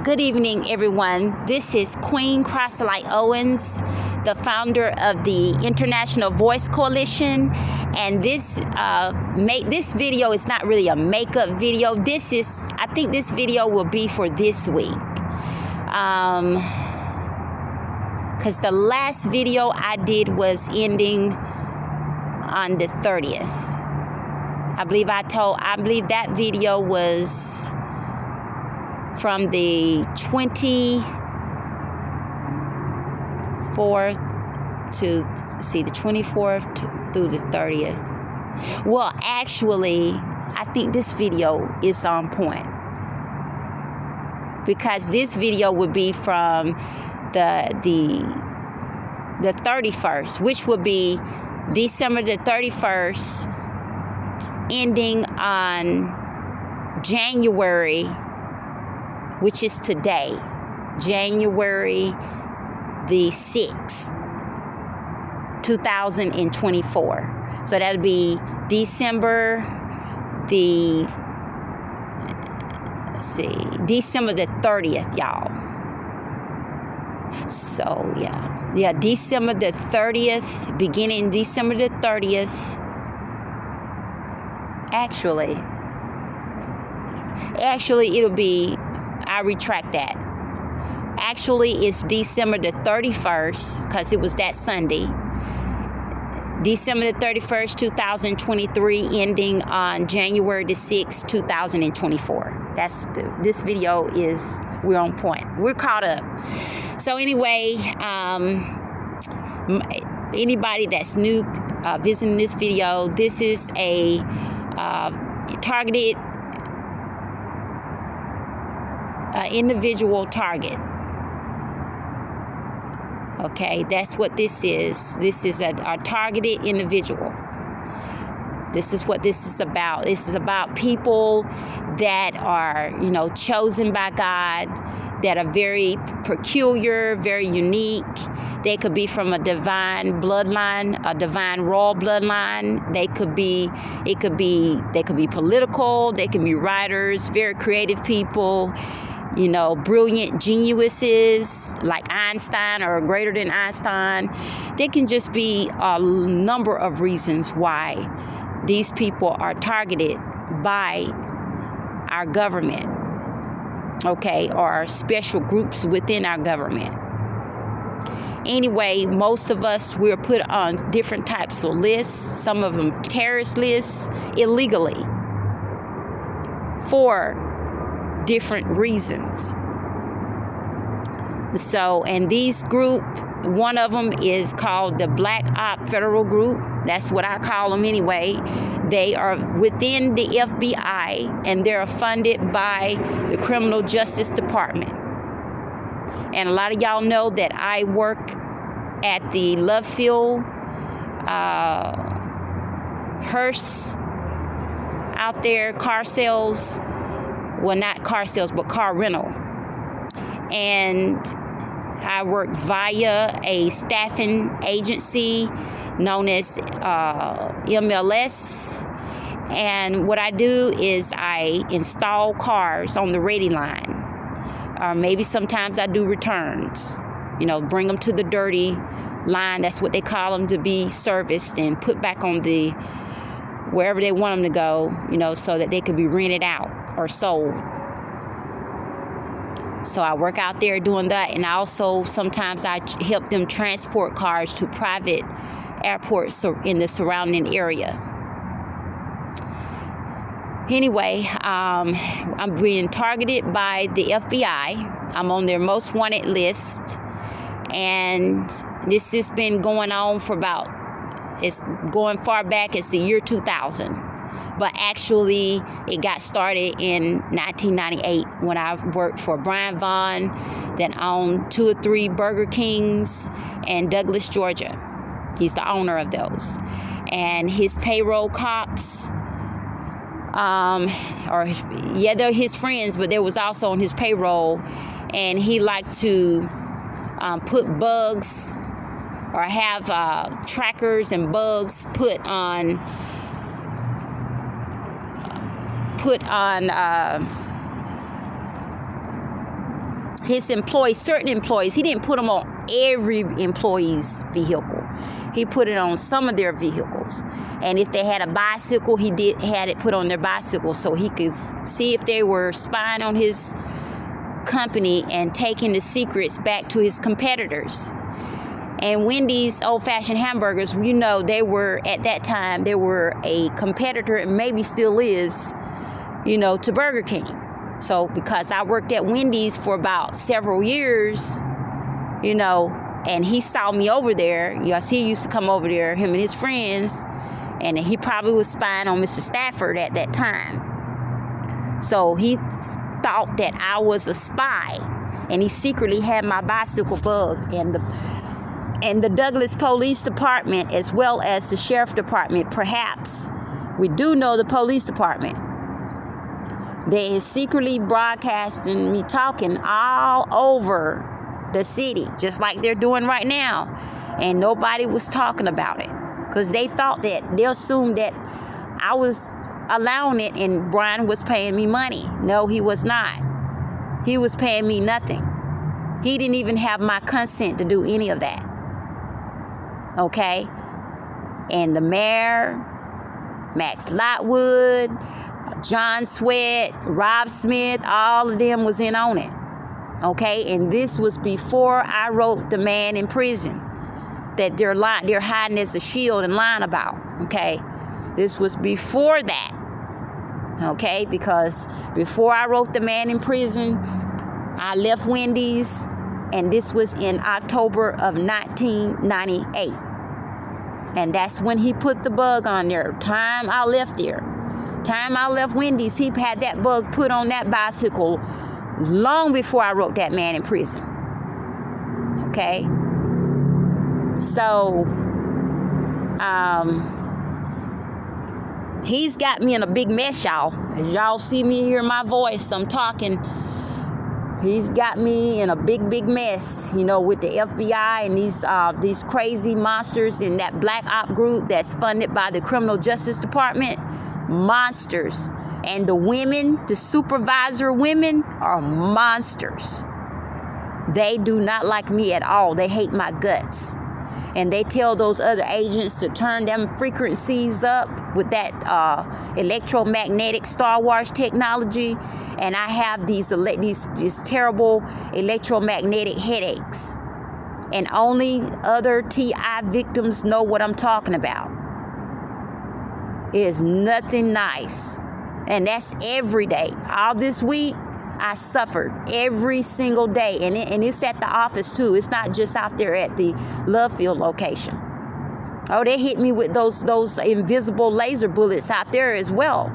Good evening, everyone. This is Queen Crossalite Owens, the founder of the International Voice Coalition, and this video is not really a makeup video. I think this video will be for this week, because the last video I did was ending on the 30th. I believe that video was from the 24th the 24th through the 30th. Well, actually, I think this video is on point, because this video would be from the 31st, which would be December the 31st, ending on January, which is today, January the 6th, 2024. So that'll be December the 30th, y'all. So yeah, December the 30th, beginning December the 30th. Actually, it'll be, I retract that. Actually, it's December the 31st, because it was that Sunday. December the 31st, 2023, ending on January the 6th, 2024. This video is, we're on point. We're caught up. So anyway, anybody that's new visiting this video, this is a targeted individual target. Okay, that's what this is. This is a targeted individual. This is what this is about. This is about people that are, chosen by God, that are very peculiar, very unique. They could be from a divine bloodline, a divine royal bloodline. They could be political. They can be writers, very creative people, brilliant geniuses like Einstein or greater than Einstein. There can just be a number of reasons why these people are targeted by our government, okay, or special groups within our government. Anyway, most of us, we're put on different types of lists, some of them terrorist lists, illegally, for different reasons. So, and these group, one of them is called the Black Op Federal Group. That's what I call them anyway. They are within the FBI, and they're funded by the Criminal Justice Department. And a lot of y'all know that I work at the Love Field, Hearst, out there, car sales. Well, not car sales, but car rental. And I work via a staffing agency known as MLS. And what I do is I install cars on the ready line. Or maybe sometimes I do returns. Bring them to the dirty line. That's what they call them, to be serviced and put back on the wherever they want them to go, so that they could be rented out or sold. So I work out there doing that, and also sometimes I help them transport cars to private airports in the surrounding area. Anyway, I'm being targeted by the FBI. I'm on their most wanted list, and this has been going on for it's going far back as the year 2000. But actually, it got started in 1998 when I worked for Brian Vaughn, that owned 2 or 3 Burger Kings in Douglas, Georgia. He's the owner of those. And his payroll cops, they're his friends, but there was also on his payroll, and he liked to put bugs or have trackers and bugs put put on his employees, certain employees. He didn't put them on every employee's vehicle. He put it on some of their vehicles. And if they had a bicycle, he had it put on their bicycle so he could see if they were spying on his company and taking the secrets back to his competitors. And Wendy's old-fashioned hamburgers, you know, they were, at that time, they were a competitor, and maybe still is, you know, to Burger King. So because I worked at Wendy's for about several years, you know, and he saw me over there. Yes, he used to come over there, him and his friends, and he probably was spying on Mr. Stafford at that time. So he thought that I was a spy, and he secretly had my bicycle bug. And the Douglas Police Department, as well as the Sheriff Department, perhaps, we do know the Police Department, they is secretly broadcasting me talking all over the city, just like they're doing right now. And nobody was talking about it because they thought that, they assumed that I was allowing it and Brian was paying me money. No, he was not. He was paying me nothing. He didn't even have my consent to do any of that. Okay? And the mayor, Max Lotwood, John Sweat, Rob Smith, all of them was in on it. Okay? And this was before I wrote The Man in Prison that they're hiding as a shield and lying about. Okay? This was before that. Okay? Because before I wrote The Man in Prison, I left Wendy's, and this was in October of 1998. And that's when he put the bug on there. Time I left Wendy's, he had that bug put on that bicycle long before I wrote That Man in Prison. Okay? So, he's got me in a big mess, y'all. As y'all see me hear my voice, I'm talking. He's got me in a big, big mess, you know, with the FBI and these crazy monsters in that black op group that's funded by the Criminal Justice Department. Monsters. And the women, the supervisor women, are monsters. They do not like me at all. They hate my guts. And they tell those other agents to turn them frequencies up with that electromagnetic Star Wars technology. And I have these terrible electromagnetic headaches. And only other TI victims know what I'm talking about. It is nothing nice. And that's every day. All this week, I suffered every single day. And it's at the office, too. It's not just out there at the Love Field location. Oh, they hit me with those invisible laser bullets out there as well.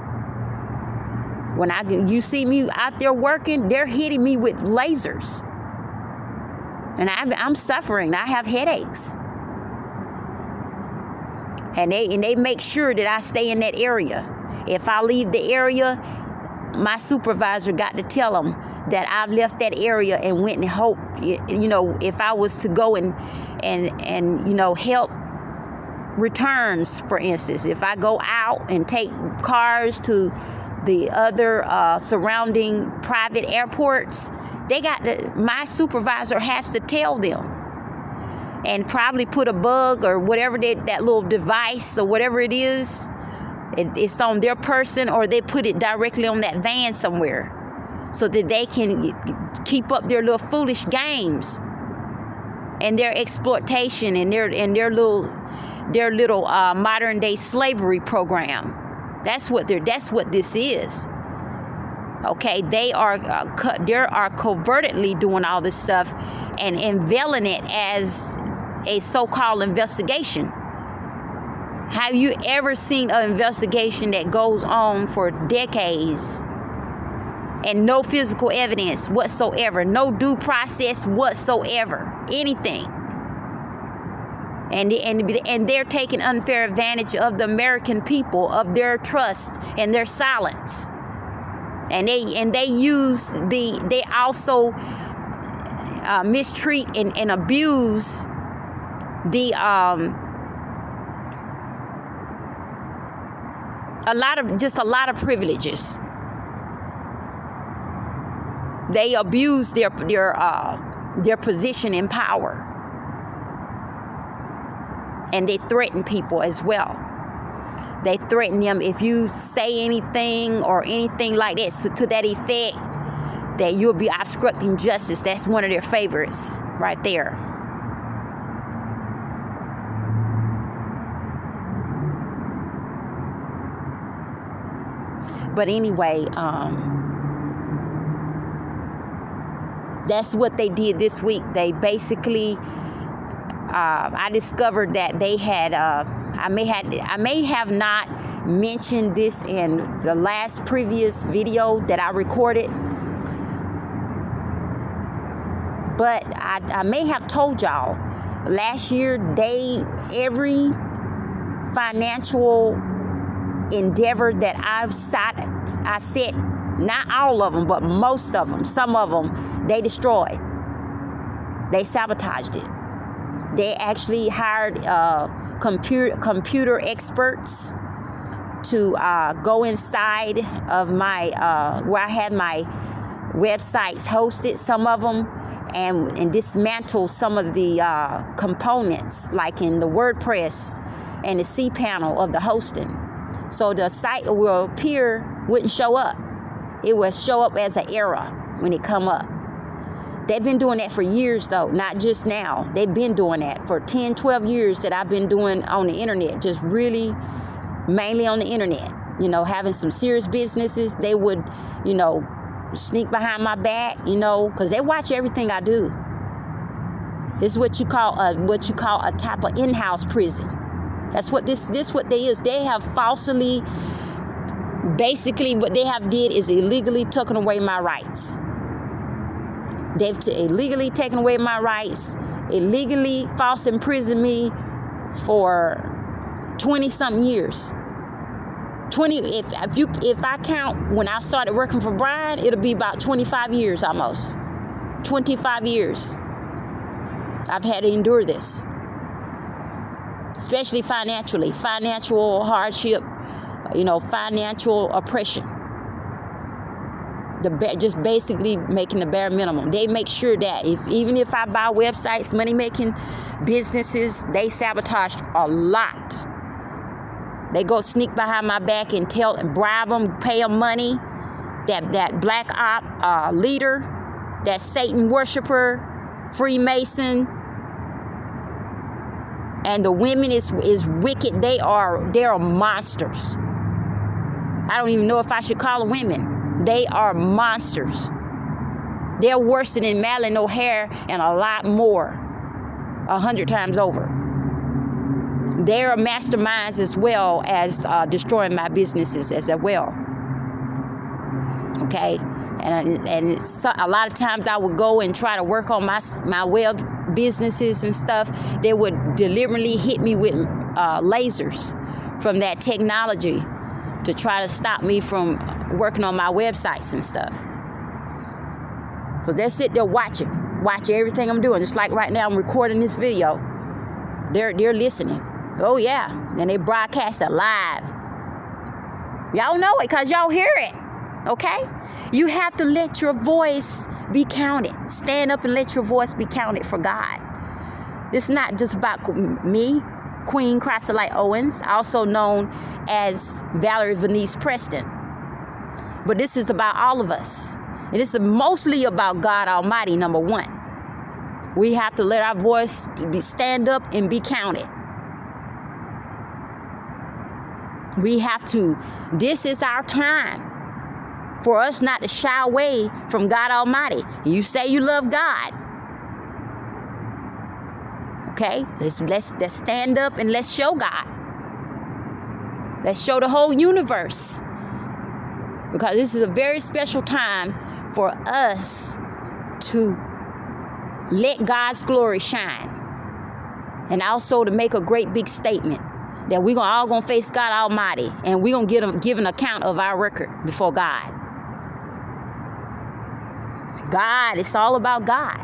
When you see me out there working, they're hitting me with lasers. And I'm suffering. I have headaches. And they make sure that I stay in that area. If I leave the area, my supervisor got to tell them that I've left that area and went and hoped, you know, if I was to go and you know, help returns, for instance, if I go out and take cars to the other surrounding private airports, my supervisor has to tell them and probably put a bug or whatever that little device or whatever it is. It's on their person, or they put it directly on that van somewhere so that they can keep up their little foolish games and their exploitation and their little modern day slavery program. That's what this is. Okay, they are covertly doing all this stuff and unveiling it as a so-called investigation. Have you ever seen an investigation that goes on for decades and no physical evidence whatsoever, no due process whatsoever, anything? And they're taking unfair advantage of the American people, of their trust and their silence. And they also mistreat and abuse the a lot of privileges. They abuse their position in power. And they threaten people as well. They threaten them if you say anything or anything like that, so to that effect, that you'll be obstructing justice. That's one of their favorites right there. But anyway, that's what they did this week. They basically, I discovered that they had, I may have not mentioned this in the last previous video that I recorded, but I may have told y'all last year, every financial endeavor that I set, not all of them, but most of them, some of them, they destroyed. They sabotaged it. They actually hired computer experts to go inside of my where I had my websites hosted, some of them, and dismantle some of the components, like in the WordPress and the cPanel of the hosting. So the site wouldn't show up. It will show up as an error when it come up. They've been doing that for years, though, not just now. They've been doing that for 10, 12 years that I've been doing on the internet, just really mainly on the internet. You know, having some serious businesses, they would, you know, sneak behind my back, you know, because they watch everything I do. This is what you call a type of in-house prison. That's what this what they is. They have falsely, basically what they have did is illegally taken away my rights. They've illegally taken away my rights, illegally false imprisoned me for 20-something years. 20, if I count when I started working for Brian, it'll be about 25 years almost. 25 years. I've had to endure this. Especially financially, financial hardship, you know, financial oppression. Just basically making the bare minimum. They make sure that even if I buy websites, money-making businesses, they sabotage a lot. They go sneak behind my back and bribe them, pay them money. That black op leader, that Satan worshiper, Freemason, and the women is wicked. They are monsters. I don't even know if I should call them women. They are monsters. They're worse than Madeline O'Hare and a lot more, 100 times over. They're masterminds as well as destroying my businesses as well. Okay, and a lot of times I would go and try to work on my web businesses and stuff. They would deliberately hit me with lasers from that technology to try to stop me from working on my websites and stuff. Because they sit there watch everything I'm doing. Just like right now I'm recording this video. They're listening. Oh yeah, and they broadcast it live. Y'all know it because y'all hear it. Okay? You have to let your voice be counted. Stand up and let your voice be counted for God. This is not just about me, Queen Chrysolite Owens, also known as Valerie Venice Preston. But this is about all of us. And this is mostly about God Almighty, number one. We have to let our voice stand up and be counted. We have to. This is our time for us not to shy away from God Almighty. You say you love God. Okay, let's stand up and let's show God. Let's show the whole universe. Because this is a very special time for us to let God's glory shine. And also to make a great big statement that we're all going to face God Almighty and we're going to give an account of our record before God. God, it's all about God.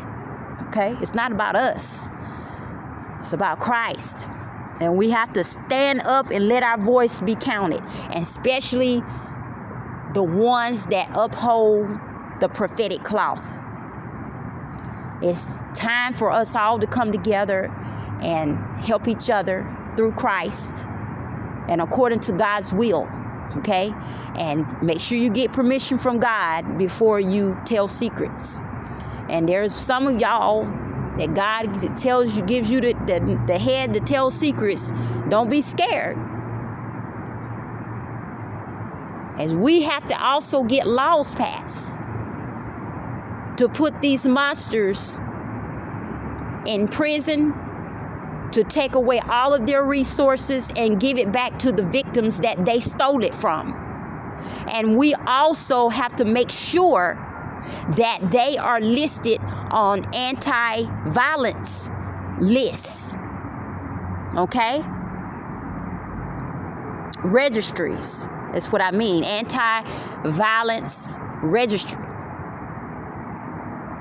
Okay? It's not about us. It's about Christ. And we have to stand up and let our voice be counted. And especially the ones that uphold the prophetic cloth. It's time for us all to come together and help each other through Christ and according to God's will, okay? And make sure you get permission from God before you tell secrets. And there's some of y'all that God gives you the head to tell secrets. Don't be scared. As we have to also get laws passed to put these monsters in prison, to take away all of their resources and give it back to the victims that they stole it from. And we also have to make sure that they are listed on anti-violence lists, okay? Registries, that's what I mean, anti-violence registries.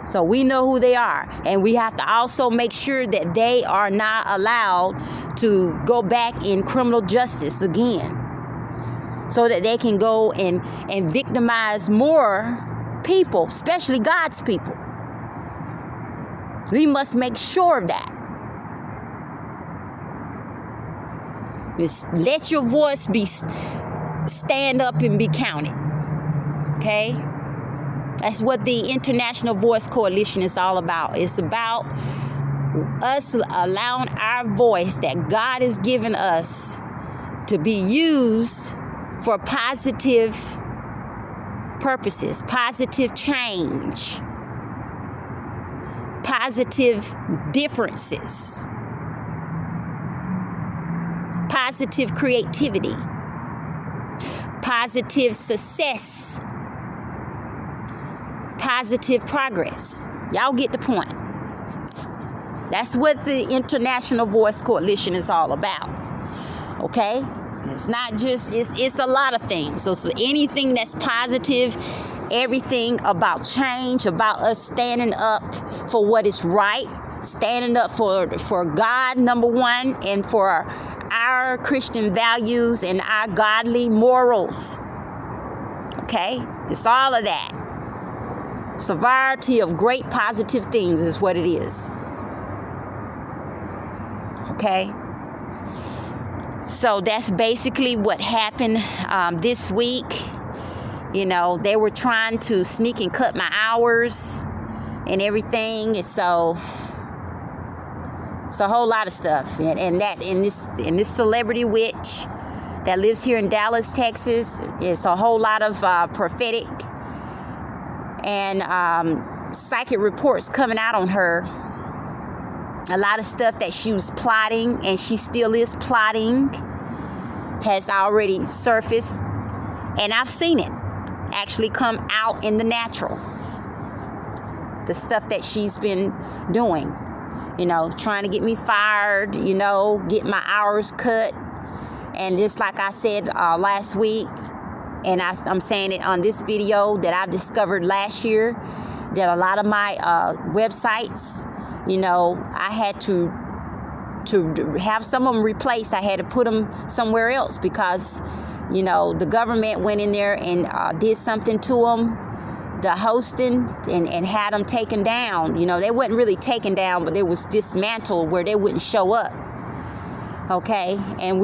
So we know who they are, and we have to also make sure that they are not allowed to go back in criminal justice again, so that they can go and victimize more people, especially God's people. We must make sure of that. Just let your voice stand up and be counted, okay? That's what the International Voice Coalition is all about. It's about us allowing our voice that God has given us to be used for positive purposes, positive change, positive differences, positive creativity, positive success, positive progress. Y'all get the point. That's what the International Voice Coalition is all about. Okay? It's not just, it's a lot of things. So anything that's positive, everything about change, about us standing up for what is right, standing up for God, number one, and for our Christian values and our godly morals. Okay? It's all of that. It's a variety of great positive things is what it is. Okay? So that's basically what happened this week. You know, they were trying to sneak and cut my hours and everything. And so it's a whole lot of stuff. And this celebrity witch that lives here in Dallas, Texas, it's a whole lot of prophetic and psychic reports coming out on her. A lot of stuff that she was plotting, and she still is plotting, has already surfaced. And I've seen it actually come out in the natural. The stuff that she's been doing. You know, trying to get me fired, you know, get my hours cut. And just like I said last week, and I'm saying it on this video, that I discovered last year, that a lot of my websites, you know, I had to have some of them replaced. I had to put them somewhere else because, you know, the government went in there and did something to them, the hosting, and had them taken down. You know, they wasn't really taken down, but they was dismantled where they wouldn't show up. Okay, and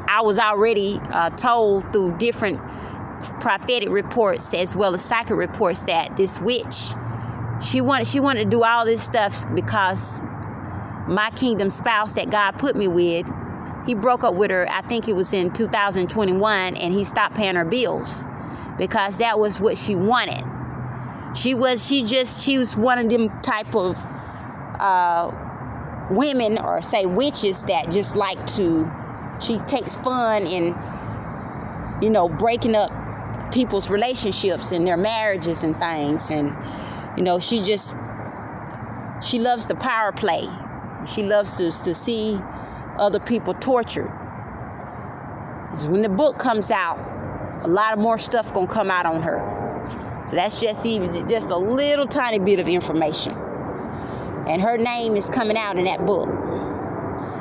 I was already told through different prophetic reports as well as psychic reports that this witch, she wanted to do all this stuff because my kingdom spouse that God put me with, he broke up with her, I think it was in 2021, and he stopped paying her bills because that was what she wanted. She was one of them type of women, or say witches, that just like to, she takes fun in, you know, breaking up people's relationships and their marriages and things. And, you know, she loves the power play. She loves to see other people tortured. So when the book comes out, a lot of more stuff gonna come out on her. So that's just a little tiny bit of information. And her name is coming out in that book.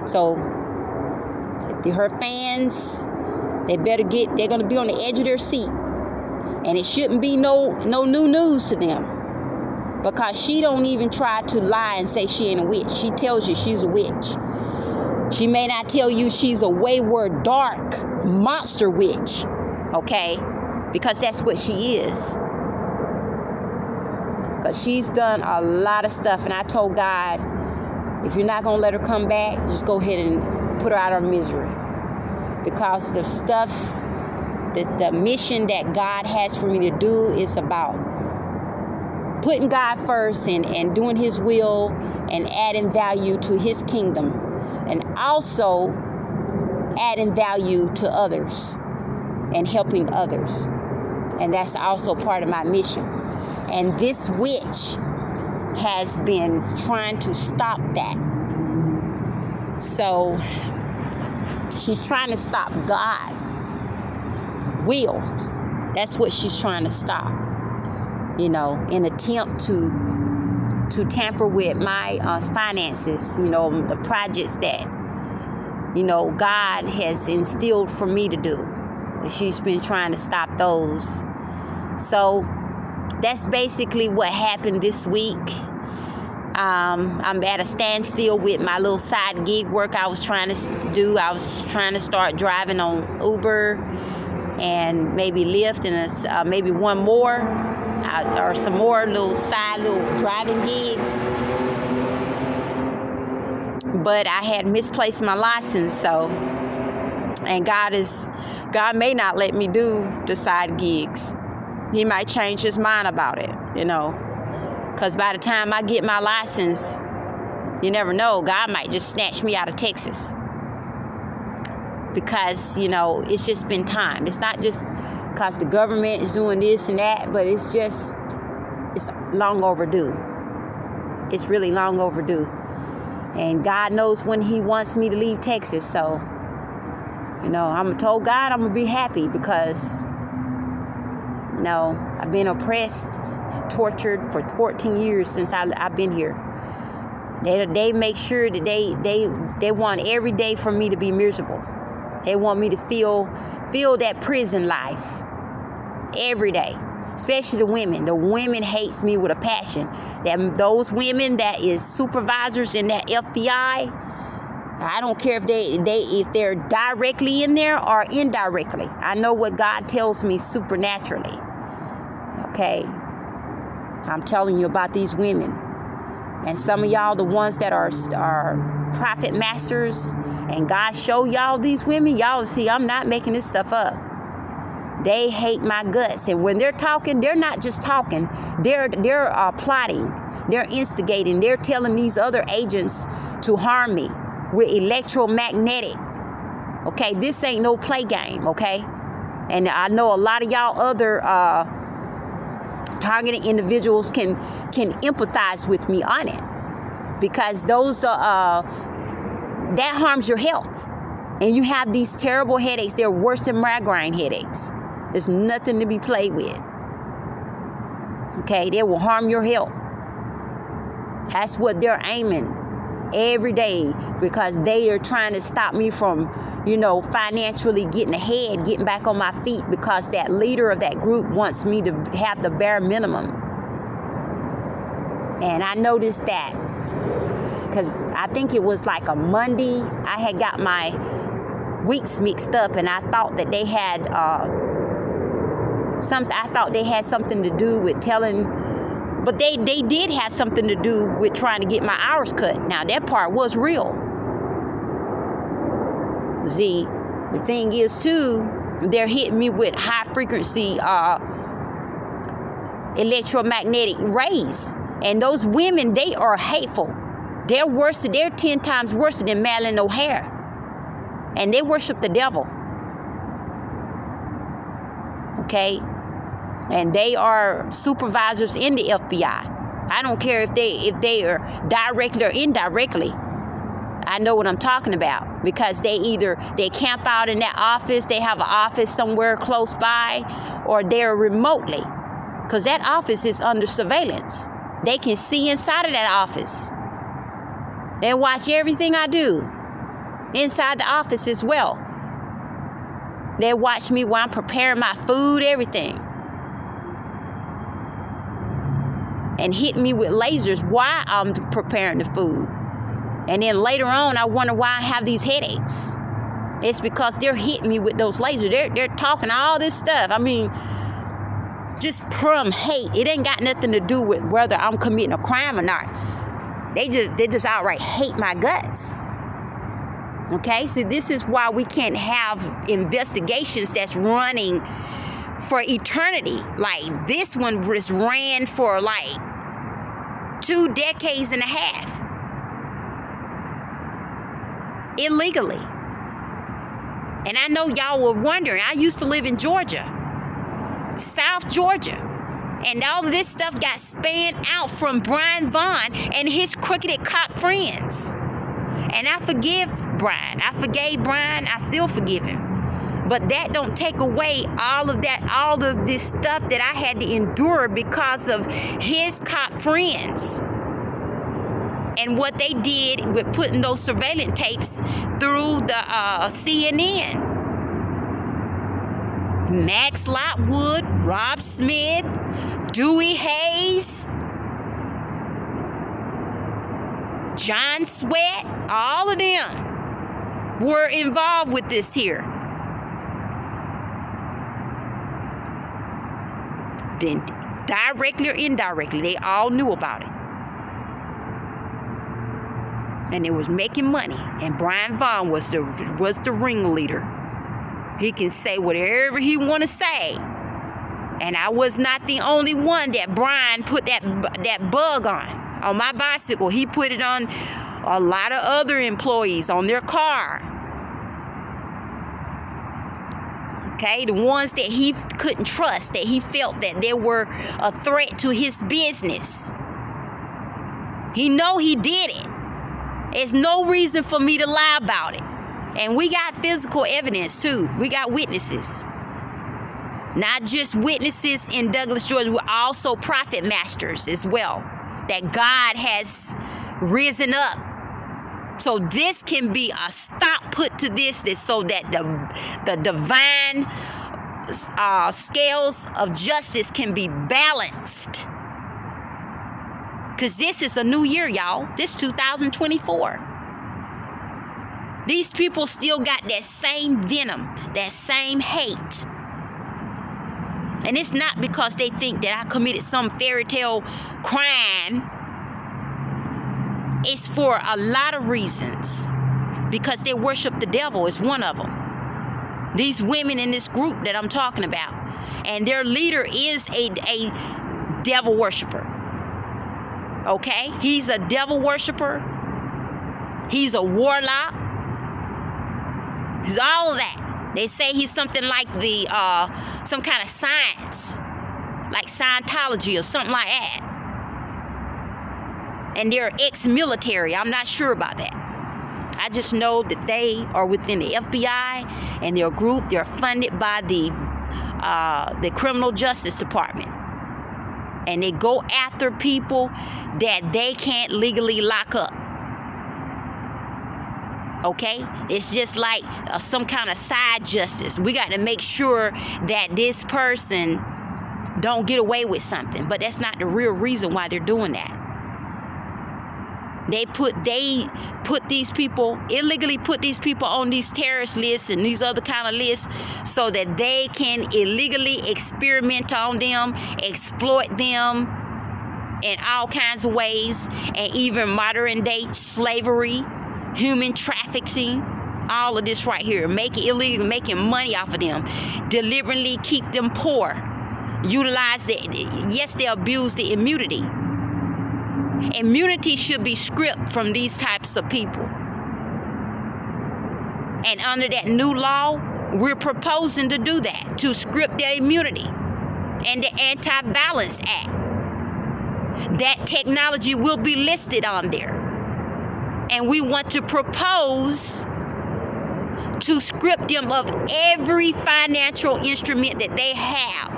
So her fans, they're gonna be on the edge of their seat And it shouldn't be no new news to them, because she don't even try to lie and say she ain't a witch. She tells you she's a witch. She may not tell you she's a wayward, dark monster witch, okay? Because that's what she is. Because she's done a lot of stuff, and I told God, if you're not going to let her come back, just go ahead and put her out of her misery. Because the stuff, the mission that God has for me to do is about putting God first and doing his will and adding value to his kingdom, and also adding value to others and helping others. And that's also part of my mission. And this witch has been trying to stop that. So she's trying to stop God will. That's what she's trying to stop. You know, in attempt to tamper with my finances, you know, the projects that, you know, God has instilled for me to do. She's been trying to stop those. So that's basically what happened this week. I'm at a standstill with my little side gig work I was trying to do. I was trying to start driving on Uber and maybe Lyft and maybe one more or some more little driving gigs. But I had misplaced my license, so, and God may not let me do the side gigs. He might change his mind about it, you know. Because by the time I get my license, you never know, God might just snatch me out of Texas. Because, you know, it's just been time. It's not just because the government is doing this and that, but it's long overdue. It's really long overdue. And God knows when he wants me to leave Texas. So, you know, I'm told God I'm going to be happy because, you know, I've been oppressed, tortured for 14 years since I've been here. They make sure that they want every day for me to be miserable. They want me to feel that prison life every day, especially the women. The women hates me with a passion. Those women that is supervisors in that FBI, I don't care if they're directly in there or indirectly. I know what God tells me supernaturally. Okay, I'm telling you about these women, and some of y'all, the ones that are prophet masters, and God show y'all these women. Y'all see, I'm not making this stuff up. They hate my guts, and when they're talking, they're not just talking. They're plotting. They're instigating. They're telling these other agents to harm me with electromagnetic. Okay, this ain't no play game. Okay, and I know a lot of y'all other targeted individuals can empathize with me on it, because those that harms your health, and you have these terrible headaches. They're worse than migraine headaches. There's nothing to be played with. Okay, they will harm your health. That's what they're aiming every day, because they are trying to stop me from, you know, financially getting ahead, getting back on my feet, because that leader of that group wants me to have the bare minimum. And I noticed that because I think it was like a Monday, I had got my weeks mixed up, and I thought that they had something to do with telling, but they did have something to do with trying to get my hours cut. Now that part was real. See, the thing is too, they're hitting me with high frequency electromagnetic rays, and those women, they are hateful. They're worse. They're 10 times worse than Madeline O'Hare, and they worship the devil. Okay, and they are supervisors in the FBI. I don't care if they are directly or indirectly. I know what I'm talking about, because they camp out in that office. They have an office somewhere close by, or they're remotely, because that office is under surveillance. They can see inside of that office. They watch everything I do inside the office as well. They watch me while I'm preparing my food, everything. and hit me with lasers while I'm preparing the food. And then later on, I wonder why I have these headaches. It's because they're hitting me with those lasers. They're talking all this stuff. I mean, just from hate. It ain't got nothing to do with whether I'm committing a crime or not. They just outright hate my guts. Okay, so this is why we can't have investigations that's running for eternity. Like this one was ran for like 2 decades and a half. Illegally. And I know y'all were wondering, I used to live in Georgia, South Georgia. And all of this stuff got spanned out from Brian Vaughn and his crooked cop friends. And I forgive Brian. I forgave Brian. I still forgive him. But that don't take away all of this stuff that I had to endure because of his cop friends. And what they did with putting those surveillance tapes through the CNN. Max Lockwood, Rob Smith, Dewey Hayes, John Sweat, all of them were involved with this here. Then directly or indirectly, they all knew about it. And it was making money. And Brian Vaughn was the ringleader. He can say whatever he want to say. And I was not the only one that Brian put that bug on my bicycle. He put it on a lot of other employees on their car. Okay, the ones that he couldn't trust, that he felt that they were a threat to his business. He know he did it. There's no reason for me to lie about it. And we got physical evidence too. We got witnesses. Not just witnesses in Douglas, Georgia, we're also prophet masters as well. That God has risen up. So this can be a stop put to this so that the divine scales of justice can be balanced. Because this is a new year, y'all. This 2024. These people still got that same venom, that same hate. And it's not because they think that I committed some fairy tale crime. It's for a lot of reasons. Because they worship the devil is one of them. These women in this group that I'm talking about. And their leader is a devil worshiper. Okay? He's a devil worshiper. He's a warlock. He's all of that. They say he's something like some kind of science, like Scientology or something like that. And they're ex-military. I'm not sure about that. I just know that they are within the FBI and their group. They're funded by the Criminal Justice Department. And they go after people that they can't legally lock up. Okay? It's just like some kind of side justice. We got to make sure that this person don't get away with something. But that's not the real reason why they're doing that. They illegally put these people on these terrorist lists and these other kind of lists so that they can illegally experiment on them, exploit them in all kinds of ways, and even modern day slavery, human trafficking, all of this right here, make it illegal, making money off of them, deliberately keep them poor, utilize yes, they abuse the immunity. Immunity should be stripped from these types of people. And under that new law, we're proposing to do that, to strip their immunity. And the Anti-Violence Act, that technology will be listed on there. And we want to propose to strip them of every financial instrument that they have.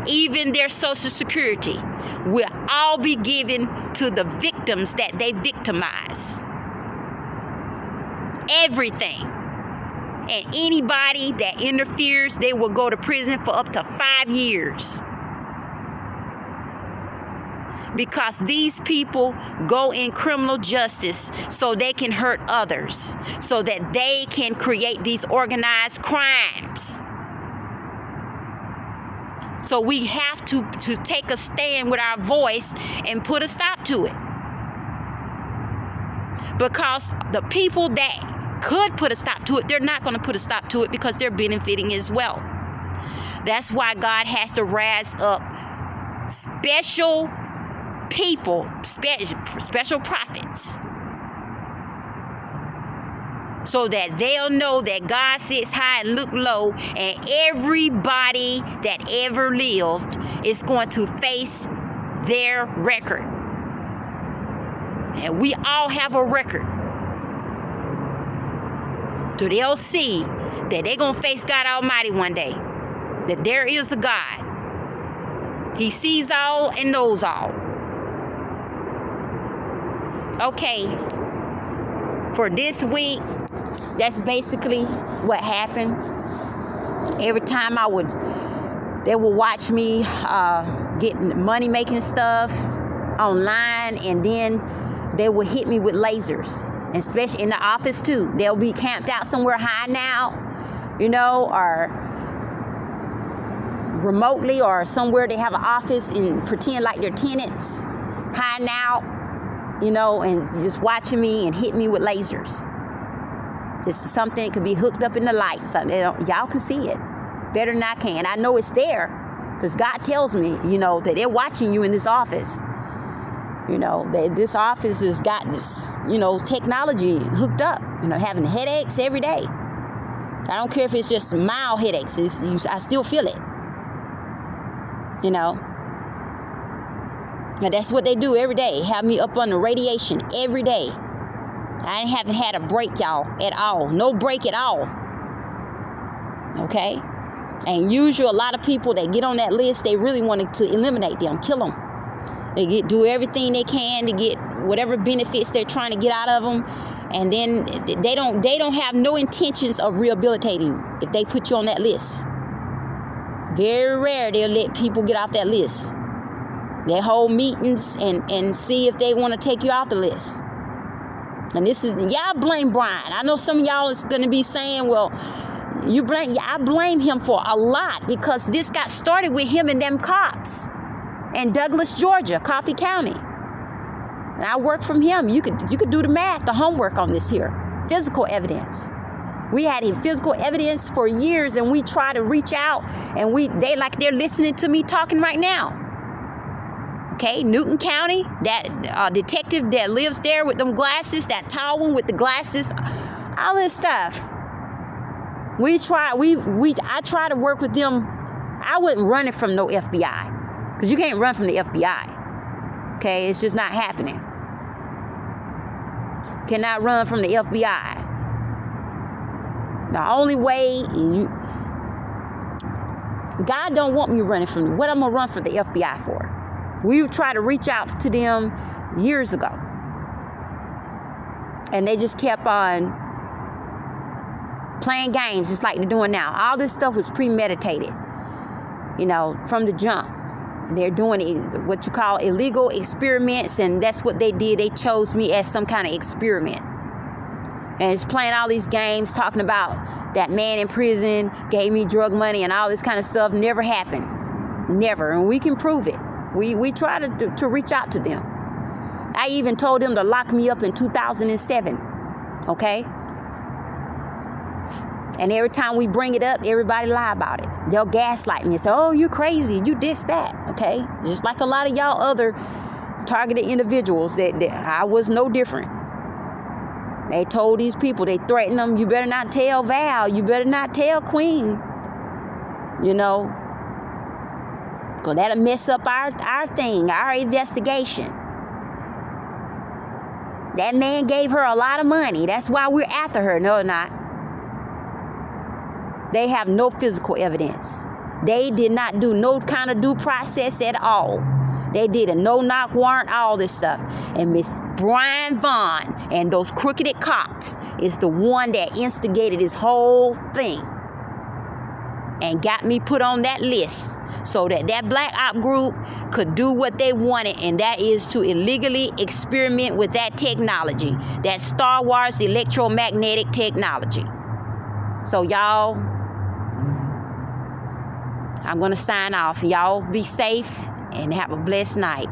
Even their Social Security will all be given to the victims that they victimize. Everything. And anybody that interferes, they will go to prison for up to 5 years. because these people go in criminal justice so they can hurt others, so that they can create these organized crimes. So we have to take a stand with our voice and put a stop to it. Because the people that could put a stop to it, they're not going to put a stop to it because they're benefiting as well. That's why God has to rise up special people, special prophets, so that they'll know that God sits high and look low, and everybody that ever lived is going to face their record. And we all have a record. So they'll see that they're going to face God Almighty one day. That there is a God. He sees all and knows all. Okay. For this week, that's basically what happened. Every time they would watch me getting money making stuff online, and then they would hit me with lasers, especially in the office too. They'll be camped out somewhere hiding out, or remotely, or somewhere they have an office and pretend like they're tenants, hiding out, and just watching me and hit me with lasers. It's something that could be hooked up in the lights. Y'all can see it better than I can. I know it's there because God tells me, that they're watching you in this office. That this office has got this, technology hooked up, having headaches every day. I don't care if it's just mild headaches. I still feel it. Now that's what they do every day. Have me up under radiation every day. I haven't had a break, y'all, at all. No break at all. Okay? And usually a lot of people that get on that list, they really wanted to eliminate them, kill them. They do everything they can to get whatever benefits they're trying to get out of them. And then they don't have no intentions of rehabilitating if they put you on that list. Very rare they'll let people get off that list. They hold meetings and see if they want to take you off the list. And y'all blame Brian. I know some of y'all is going to be saying, well, I blame him for a lot, because this got started with him and them cops in Douglas, Georgia, Coffee County. And I work from him. You could do the math, the homework on this here. Physical evidence. We had physical evidence for years, and we try to reach out, and they're listening to me talking right now. Okay, Newton County, that detective that lives there with them glasses, that tall one with the glasses, all this stuff. I try to work with them. I wasn't running from no FBI, because you can't run from the FBI. Okay, it's just not happening. Cannot run from the FBI. The only way God don't want me running from them. What I'm gonna run for the FBI for? We tried to reach out to them years ago, and they just kept on playing games just like they're doing now. All this stuff was premeditated, from the jump. They're doing what you call illegal experiments, and that's what they did. They chose me as some kind of experiment. And it's playing all these games, talking about that man in prison gave me drug money and all this kind of stuff. Never happened. Never. And we can prove it. We try to reach out to them. I even told them to lock me up in 2007. Okay? And every time we bring it up, everybody lie about it. They'll gaslight me and say, oh, you're crazy. You this, that. Okay? Just like a lot of y'all other targeted individuals that I was no different. They told these people, they threatened them, you better not tell Val. You better not tell Queen. Because that'll mess up our thing, our investigation. That man gave her a lot of money. That's why we're after her. No, not. They have no physical evidence. They did not do no kind of due process at all. They did a no-knock warrant, all this stuff. And Miss Brian Vaughn and those crooked cops is the one that instigated this whole thing and got me put on that list, so that black op group could do what they wanted, and that is to illegally experiment with that technology, that Star Wars electromagnetic technology. So y'all, I'm going to sign off. Y'all be safe and have a blessed night.